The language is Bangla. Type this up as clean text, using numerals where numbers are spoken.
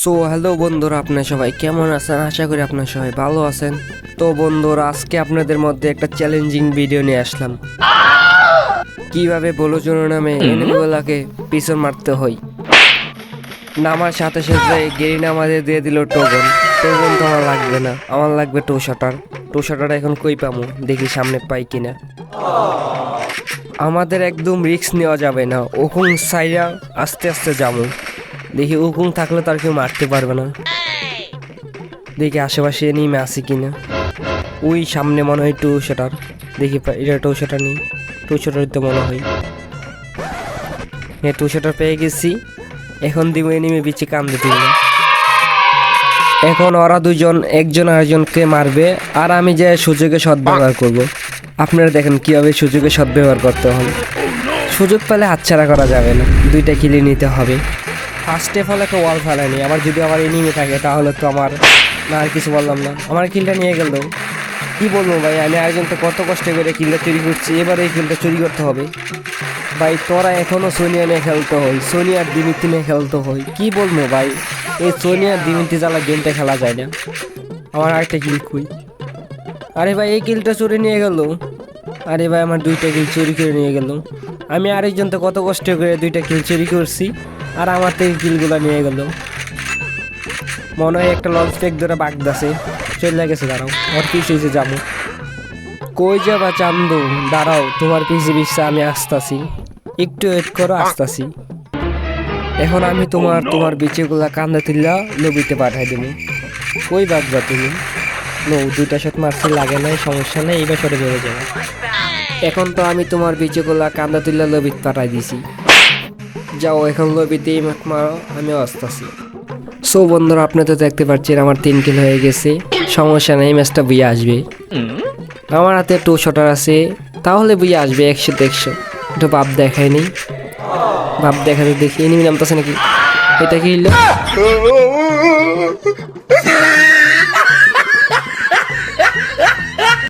সো হ্যালো বন্ধুরা, আপনারা সবাই কেমন আছেন? আশা করি আপনারা সবাই ভালো আছেন। তো বন্ধুরা, আজকে আপনাদের মধ্যে একটা চ্যালেঞ্জিং ভিডিও নিয়ে আসলাম। কিভাবে বলোজনো নামে এনিমিগুলোকে পিছন মারতে হয়। নামার সাথে সাথে গেরিনা আমাদের দিয়ে দিল টোকন। টোকন তো আমার লাগবে না, আমার লাগবে টো শাটার। টো শাটার এখন কই পামু, দেখি সামনে পাই কিনা। আমাদের একদম রিস্ক নেওয়া যাবে না, ওখান সাইরা আস্তে আস্তে যাবো। দেখি উকুন থাকলে তার কেউ মারতে পারবে না। দেখি আশেপাশে এনিমে আছে কিনা। ওই সামনে মনে হয় টু শাটার। দেখি এটা টু শাটার নেই, টু শাটার তো মনে হয়। হ্যাঁ, টু শাটার পেয়ে গেছি। এখন দিব এনিমে বিচে কামড়ে দিল। এখন ওরা দুজন একজন আরেকজনকে মারবে, আর আমি যে সুযোগে সদ্ব্যবহার করব। আপনারা দেখেন কীভাবে সুযোগে সদ্ব্যবহার করতে হবে। সুযোগ পেলে হাতছাড়া করা যাবে না, দুইটা কিলে নিতে হবে। ফার্স্টে ফলে একটা ওয়াল ফেলায়নি, আবার যদি আমার এনিমি থাকে তাহলে তো আমার না, আর কিছু বললাম না, আমার কিলটা নিয়ে গেল। কি বলবো ভাই, আমি একজন তো কত কষ্ট করে কিলটা চুরি করছি, এবার এই কিলটা চুরি করতে হবে। ভাই তোরা এখনও সোনিয়া নিয়ে খেলতে হয়, সোনিয়ার দিমিতি নিয়ে খেলতে হয়। কি বলবো ভাই, এই সোনিয়ার দিমিতি জ্বালা গেমটা খেলা যায় না। আমার আরেকটা কিল খুই। আরে ভাই, এই কিলটা চুরি নিয়ে গেল। আরে ভাই, আমার দুইটা কিল চুরি করে নিয়ে গেল। আমি আরেকজন তো কত কষ্ট করে দুইটা কিল চুরি করছি, আর আমার থেকে কিলগুলো নিয়ে গেল। মনে হয় একটা লঞ্চ প্যাক ধরে বাগদাসে চলে গেছে। দাঁড়াও, ওর পিছিয়ে যাবো। কই যাবা চান্দু? দাঁড়াও, তোমার পিছিয়ে আমি আসতাছি, একটু ওয়েট করো, আসতাছি। এখন আমি তোমার বিচিগুলা কান্দা তুললা লবিতে পাঠাই দেবো। কই বাগবা তুমি? দুইটা শট মারছি, লাগে নাই, সমস্যা নেই, এইবার সরে বেড়ে যাবে। এখন তো আমি তোমার বিচিগুলা কান্দা তুললা লবিতে পাঠাই দিছি। যাও এখন লবিতে মারো, আমিও আসতাছি। সো বন্ধুরা, আপনি তো দেখতে পাচ্ছেন আমার 3 কিল হয়ে গেছে। সমস্যা নেই, ম্যাচটা বুয়ে আসবে। আমার হাতে 2 শটার আছে, তাহলে বুয়ে আসবে 100-100। একটু বাপ দেখাই নেই, বাপ দেখাতে দেখি এনিমি নামতেছে নাকি। এটা কি হলো?